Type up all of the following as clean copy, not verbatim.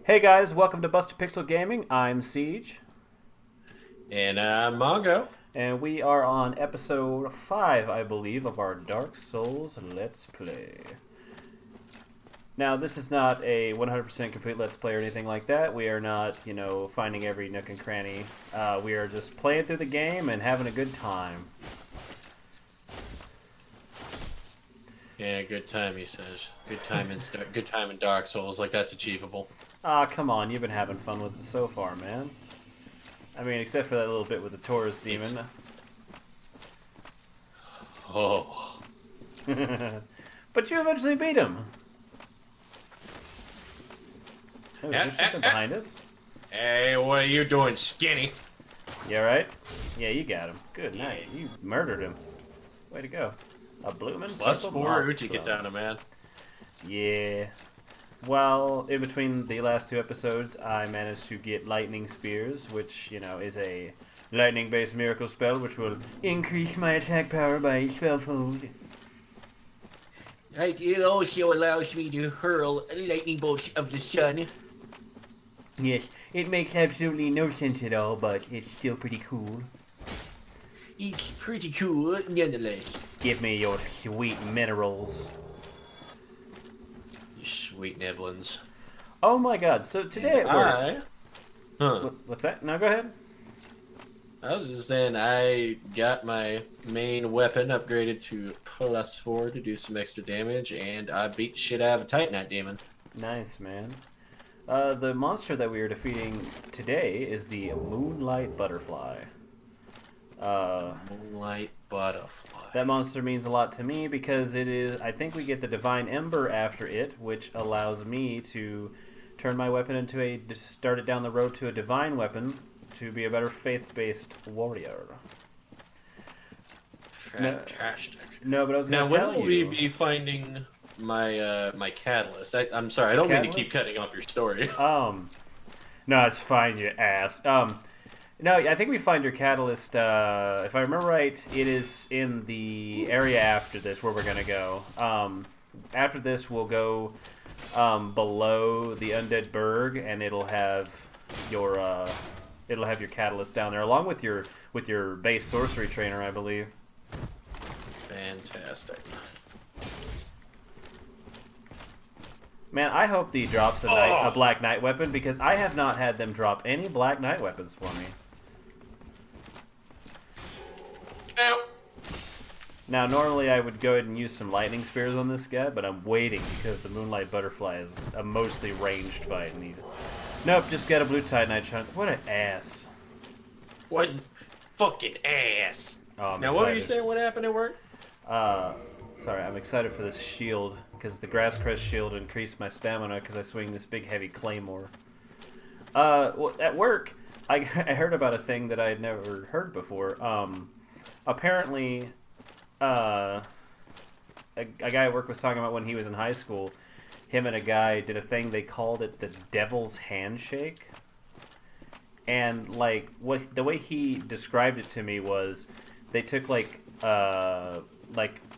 Hey guys, welcome to Busted Pixel Gaming. I'm Siege, And Mongo. and we are on episode 5, I believe, of our Dark Souls Let's Play. Now, this is not a 100% complete Let's Play or anything like that. We are not, finding every nook and cranny. We are just playing through the game and having a good time. Yeah, good time, he says. Good time in Dark Souls, like that's achievable. Ah, come on, you've been having fun with it so far, man. I mean, except for that little bit with the Taurus demon. Oh. But you eventually beat him. Oh, is there something behind us? Hey, what are you doing, skinny? Yeah, right? Yeah, you got him. Good night. You murdered him. Way to go. A bloomin' Plus purple 4 moss Uchi club. Katana, man. Yeah. Well, in between the last two episodes, I managed to get lightning spears, which, is a lightning-based miracle spell, which will increase my attack power by 12-fold. It also allows me to hurl lightning bolts of the sun. Yes, it makes absolutely no sense at all, but it's still pretty cool. It's pretty cool, nonetheless. Give me your sweet minerals. You sweet nibblins. Oh my god, so today at work... Huh. What's that? No, go ahead. I was just saying, I got my main weapon upgraded to plus 4 to do some extra damage, and I beat shit out of a Titanite demon. Nice, man. The monster that we are defeating today is the Moonlight Butterfly. Moonlight Butterfly. That monster means a lot to me because it is... I think we get the Divine Ember after it, which allows me to turn my weapon into a... start it down the road to a divine weapon to be a better faith-based warrior. Fantastic. No, but I was Now, going to when tell will we you... be finding my my catalyst? I'm sorry, I don't mean to keep cutting off your story. No, it's fine, you ass. No, I think we find your catalyst, if I remember right, it is in the area after this where we're going to go. After this, we'll go below the Undead Burg, and it'll have your catalyst down there, along with your base sorcery trainer, I believe. Fantastic. Man, I hope the drops a Black Knight weapon, because I have not had them drop any Black Knight weapons for me. Ow. Now, normally I would go ahead and use some lightning spears on this guy, but I'm waiting because the Moonlight Butterfly is a mostly ranged fight. Nope, just got a blue Titanite chunk. What an ass. What fucking ass. Oh, now, what were you saying? What happened at work? Sorry, I'm excited for this shield, because the Grass Crest shield increased my stamina because I swing this big heavy claymore. Well, at work, I heard about a thing that I had never heard before. Apparently, a guy at work was talking about when he was in high school, him and a guy did a thing, they called it the Devil's Handshake. And, like, the way he described it to me was, they took, like a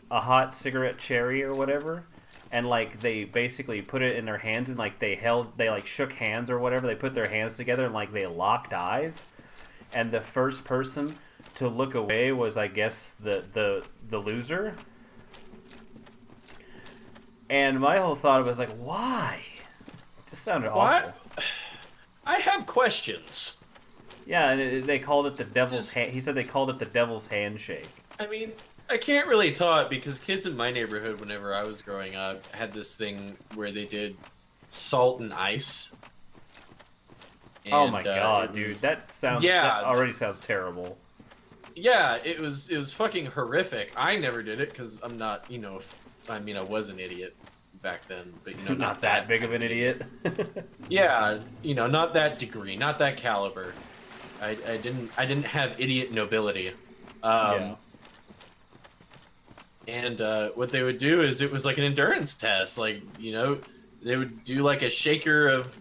hot cigarette cherry or whatever, and, like, they basically put it in their hands, and, like, they shook hands or whatever, they put their hands together, and, like, they locked eyes, and the first person to look away was, I guess, the loser. And my whole thought was like, why? It just sounded awful. I have questions. Yeah, and they called it the Devil's Hand. He said they called it the Devil's Handshake. I mean, I can't really talk because kids in my neighborhood, whenever I was growing up, had this thing where they did salt and ice. And, oh my god, dude, that already sounds terrible. Yeah, it was fucking horrific. I never did it because I'm not, I was an idiot back then, but not that big of an idiot. Yeah, not that degree, not that caliber. I didn't have idiot nobility. Yeah. And what they would do is it was like an endurance test. Like, they would do like a shaker of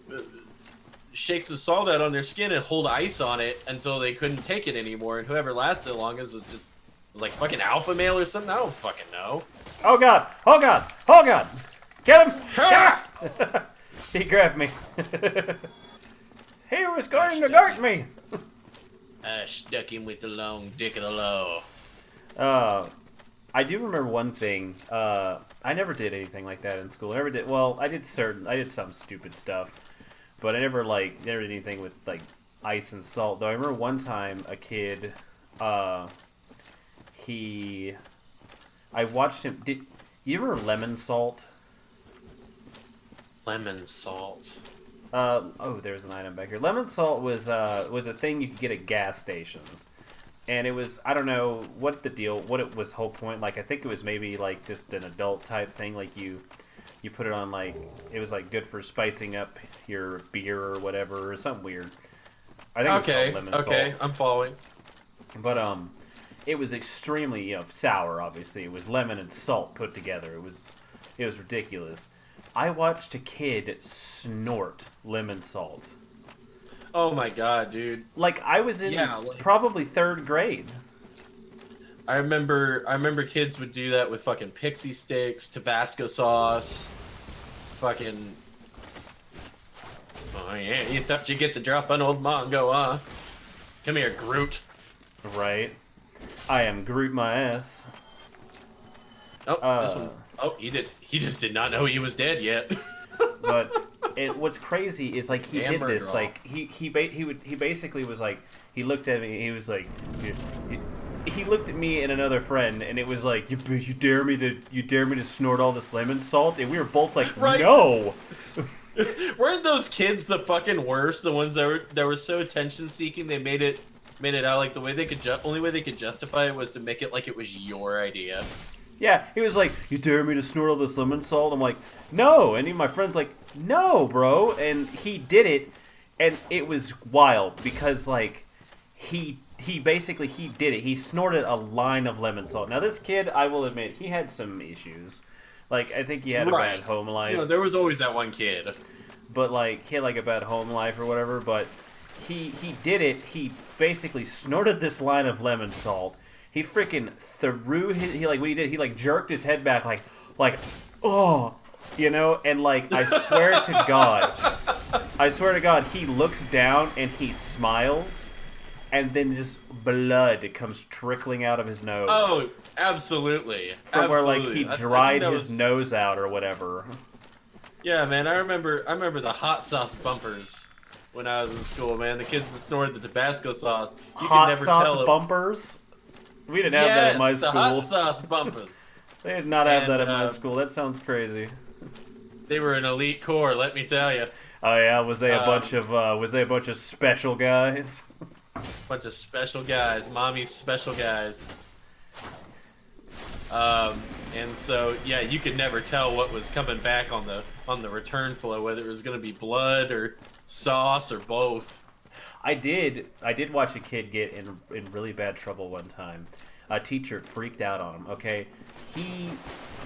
shakes of salt out on their skin and hold ice on it until they couldn't take it anymore. And whoever lasted the longest was like fucking alpha male or something. I don't fucking know. Oh god! Oh god! Oh god! Get him! Ha! He grabbed me. He was going to stuck guard him. me. I stuck him with the long dick of the law. I do remember one thing. I never did anything like that in school. I never did. Well, I did some stupid stuff, but I never did anything with like ice and salt. Though I remember one time a kid, I watched him. Did you remember lemon salt? Lemon salt. Oh, there's an item back here. Lemon salt was a thing you could get at gas stations. And it was, I don't know what it was whole point. Like, I think it was maybe like just an adult type thing. Like you put it on, like, it was like good for spicing up your beer or whatever, or something weird. I think Okay, it was called lemon okay, salt. I'm following. But it was extremely, sour. Obviously, it was lemon and salt put together. It was ridiculous. I watched a kid snort lemon salt. Oh my god, dude. Like, I was in probably 3rd grade. I remember kids would do that with fucking pixie sticks, Tabasco sauce, fucking. Oh yeah, you thought you get the drop on old Mongo, huh? Come here, Groot. Right. I am Groot my ass. Oh, this one. Oh, he just did not know he was dead yet. But what's crazy is like he did Hammer this. draw. Like he basically was like, he looked at me. He was like, he looked at me and another friend, and it was like, you dare me to snort all this lemon salt? And we were both like, Right. no. Weren't those kids the fucking worst? The ones that were so attention seeking they made it out like the way they could only way they could justify it was to make it like it was your idea. Yeah, he was like, you dare me to snort all this lemon salt? I'm like, no. And my friend's like, no, bro. And he did it, and it was wild because, like, he basically did it. He snorted a line of lemon salt. Now, this kid, I will admit, he had some issues. Like, I think he had a bad home life. You know, there was always that one kid. But, like, he had, like, a bad home life or whatever. But he did it. He basically snorted this line of lemon salt. He freaking threw what he did, he like jerked his head back like, oh, and like, I swear to God, he looks down and he smiles, and then just blood comes trickling out of his nose. Oh, absolutely. From where like he dried his was... nose out or whatever. Yeah, man, I remember the hot sauce bumpers when I was in school, man. The kids that snorted the Tabasco sauce. You Hot could never sauce tell bumpers? We didn't have that at my school. the hot sauce bumpers. They did not have that at my And, school. That sounds crazy. They were an elite corps, let me tell you. Oh yeah, was they a bunch of special guys? Bunch of special guys, mommy's special guys. And so yeah, you could never tell what was coming back on the return flow, whether it was going to be blood or sauce or both. I did watch a kid get in really bad trouble one time. A teacher freaked out on him. Okay, he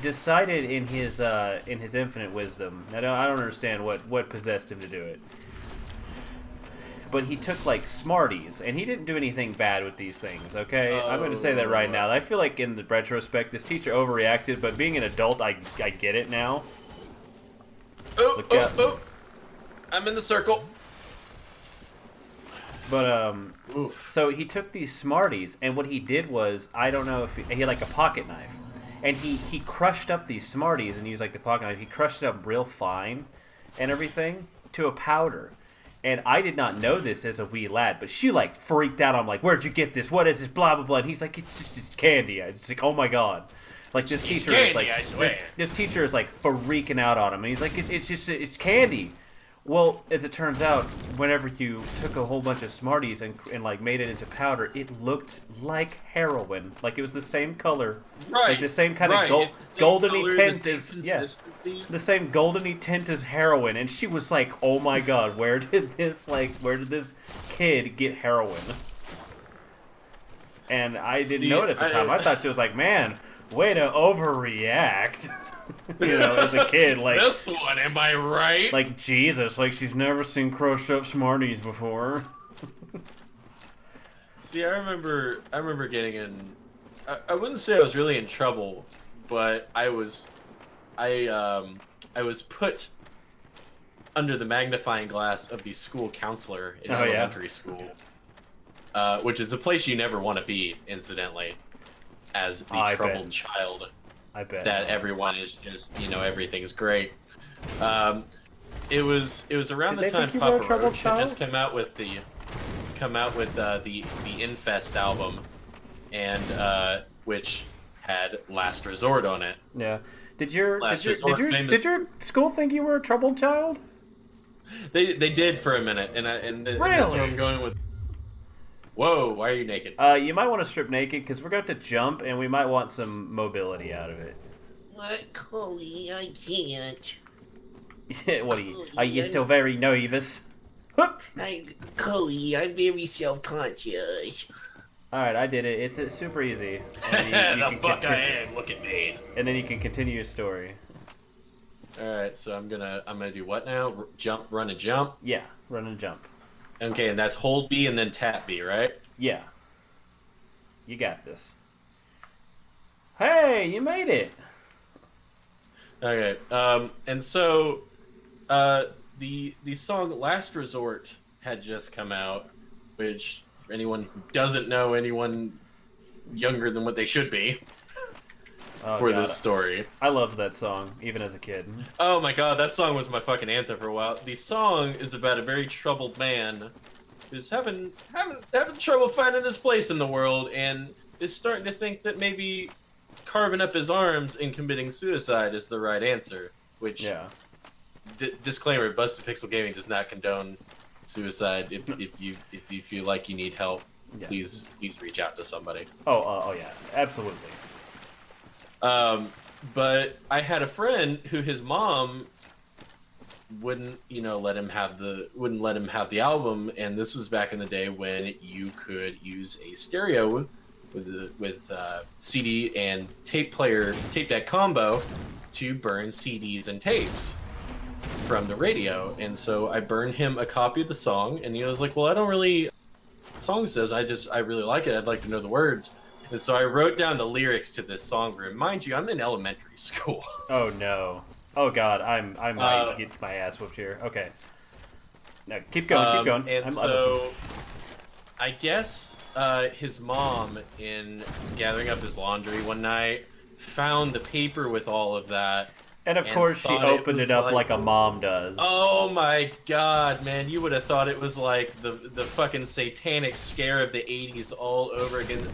decided in his infinite wisdom. I don't understand what possessed him to do it. But he took like Smarties, and he didn't do anything bad with these things. Okay, I'm going to say that right now. I feel like in the retrospect, this teacher overreacted. But being an adult, I get it now. Oh! I'm in the circle. But so he took these Smarties, and what he did was, I don't know if he had like a pocket knife, and he crushed up these Smarties and used like the pocket knife. He crushed it up real fine, and everything to a powder. And I did not know this as a wee lad, but she like freaked out. I'm like, where'd you get this? What is this? Blah blah blah. And he's like, it's candy. It's like, oh my god. Like this teacher is like, this teacher is like freaking out on him, and he's like, it's candy. Well, as it turns out, whenever you took a whole bunch of Smarties and like made it into powder, it looked like heroin. Like it was the same color, like the same kind of goldeny tint as the same goldeny tint as heroin. And she was like, "Oh my god, where did this kid get heroin?" And I didn't know it at the time. I thought she was like, "Man, way to overreact." As a kid, like this one, am I right? Like Jesus, like she's never seen crushed up Smarties before. See, I remember getting in. I wouldn't say I was really in trouble, but I was put under the magnifying glass of the school counselor in Oh, yeah. elementary school, which is a place you never want to be, incidentally, as the I troubled bet. child. I bet. That everyone is just, everything's great. It was around Did the they time think you were a Papa troubled Roach had just child? come out with the Infest album, and which had Last Resort on it. Yeah. Did your Last did Resort, your famous- did your school think you were a troubled child? They did for a minute, and that's where Really? I'm going with. Whoa! Why are you naked? You might want to strip naked because we're going to jump and we might want some mobility out of it. What, Chloe? I can't. What are you so very nervous? Chloe, I'm very self-conscious. All right, I did it. It's super easy. And The can fuck I continue- am! Look at me. And then you can continue your story. All right, so I'm gonna do what now? Jump, run, and jump. Yeah, run and jump. Okay, and that's hold B and then tap B, right? Yeah. You got this. Hey, you made it. Okay, and so the song "Last Resort" had just come out, which for anyone who doesn't know, anyone younger than what they should be Oh, for God. this story. I loved that song, even as a kid. Oh my god, that song was my fucking anthem for a while. The song is about a very troubled man who's having trouble finding his place in the world and is starting to think that maybe carving up his arms and committing suicide is the right answer. Which, Yeah. disclaimer: Busted Pixel Gaming does not condone suicide. If you feel like you need help, Yeah. please reach out to somebody. Oh yeah, absolutely. But I had a friend who his mom wouldn't let him have the album, and this was back in the day when you could use a stereo with CD and tape deck combo to burn CDs and tapes from the radio. And so I burned him a copy of the song, and he was like, well, I don't really the song says, I really like it, I'd like to know the words. And so I wrote down the lyrics to this song. Mind you, I'm in elementary school. Oh no. Oh God, I might get my ass whooped here. Okay. No, keep going, keep going. And I'm so, I guess his mom, in gathering up his laundry one night, found the paper with all of that. and of and course she thought opened was it up like a mom does. Oh my god, man! You would have thought it was like the fucking satanic scare of the '80s all over again.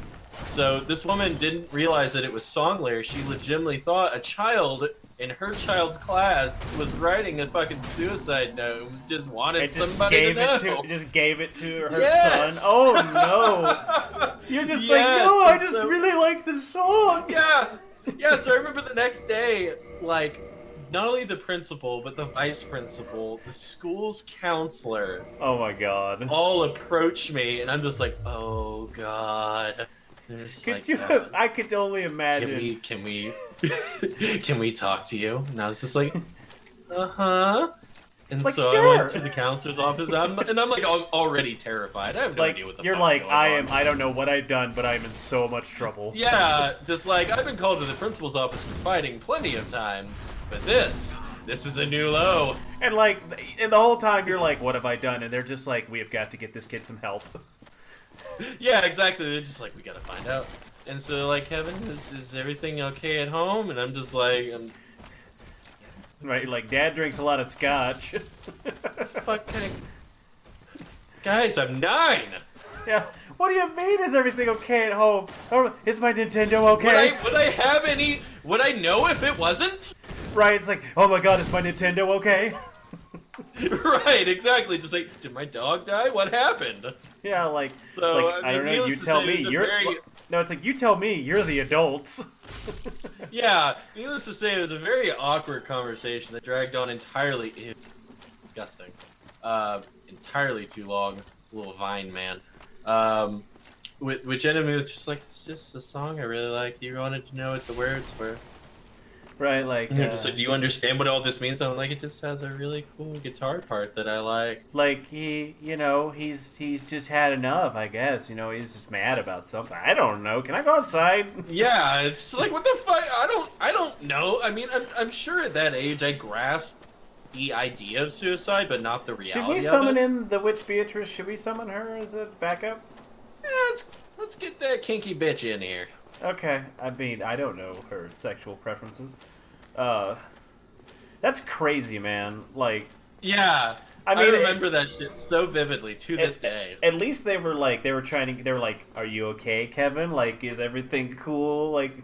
So this woman didn't realize that it was song lyrics. She legitimately thought a child in her child's class was writing a fucking suicide note. Just wanted It just somebody gave to it know. to just gave it to her Yes! son. Oh no! You're just like, Yes, no, I and just so- really like the song. Yeah. So I remember the next day, like, not only the principal, but the vice principal, the school's counselor, Oh my God. all approach me, and I'm just like, oh god. They're just Could like, you? I could only can imagine. can we talk to you? And I was just like, uh-huh. And Like, so I sure. went to the counselor's office, and I'm like already terrified. I have no Like idea what the you're fuck's like, going I on. am. I don't know what I've done, but I'm in so much trouble. Yeah, just like I've been called to the principal's office for fighting plenty of times, but this is a new low. And like, and the whole time you're like, what have I done? And they're just like, we have got to get this kid some help. Yeah, exactly. They're just like, we gotta find out. And so like, Kevin, is everything okay at home? And I'm just like, Right? Like, Dad drinks a lot of scotch. fuck, guys, I'm 9. Yeah. What do you mean? Is everything okay at home? Oh, is my Nintendo okay? Would I have any? Would I know if it wasn't? Right? It's like, oh my God, is my Nintendo okay? Right, exactly. Just like, did my dog die? What happened? Yeah, like, So, like I don't know. You needless to tell say, me. it was a You're very- no. It's like you tell me. You're the adults. Yeah, needless to say, it was a very awkward conversation that dragged on entirely. Ew, disgusting. Entirely too long. Little Vine man. Which ended me with just like, it's just a song I really like. You wanted to know what the words were. Right? Like, And they're just like, do you understand what all this means? I'm like, it just has a really cool guitar part that I like. like he, you know, he's just had enough. I guess, you know, he's just mad about something. I don't know. Can I go outside? Yeah, it's just like, what the fuck? I don't know. I mean, I'm sure at that age I grasped the idea of suicide, but not the Should reality we summon of it. in the witch Beatrice? Should we summon her as a backup? Yeah, let's get that kinky bitch in here. Okay. I mean, I don't know her sexual preferences. That's crazy, man. Like, Yeah, I mean, remember that shit so vividly to this day. At least they were like, they were like, "Are you okay, Kevin? Like, is everything cool?" Like,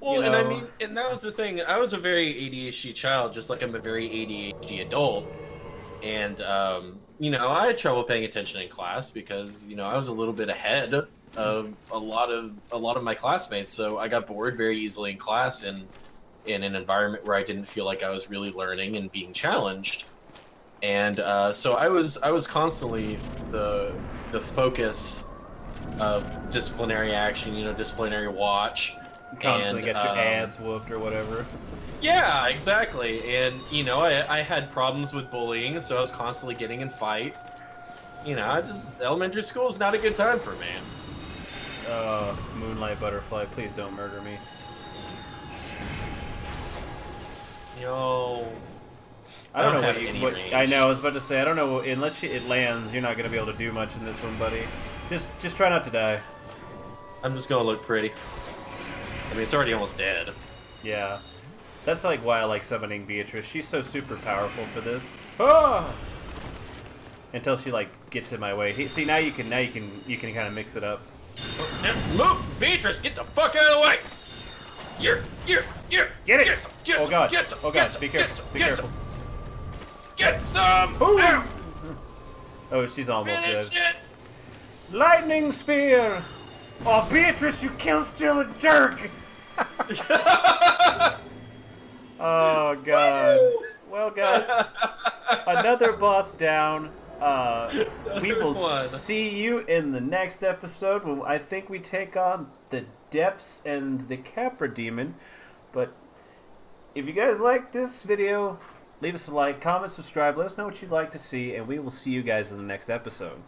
Well, you and I know. mean, and that was the thing. I was a very ADHD child, just like I'm a very ADHD adult. And I had trouble paying attention in class because I was a little bit ahead of a lot of my classmates. So I got bored very easily in class and in an environment where I didn't feel like I was really learning and being challenged. And so I was constantly the focus of disciplinary action, disciplinary watch. Constantly And, get your ass whooped or whatever. Yeah, exactly. And, I had problems with bullying, so I was constantly getting in fights. Elementary school is not a good time for me. Moonlight Butterfly, please don't murder me. Yo. I don't know have what you. any What, range. I know. I was about to say. I don't know. Unless it lands, you're not gonna be able to do much in this one, buddy. Just try not to die. I'm just gonna look pretty. I mean, it's already almost dead. Yeah. That's like why I like summoning Beatrice. She's so super powerful for this. Ah! Until she like gets in my way. See, now you can kind of mix it up. Move! Beatrice, get the fuck out of the way! Here! Get it! Oh god! Oh god! Be careful! Be careful! Get some! Ooh. Ow. Oh, she's almost dead. Finish it! Lightning spear! Oh, Beatrice, you kill still a jerk! Oh god. Well, guys, another boss down. We will One. see you in the next episode when I think we take on the Depths and the Capra Demon. But if you guys like this video, leave us a like, comment, subscribe, let us know what you'd like to see, and we will see you guys in the next episode.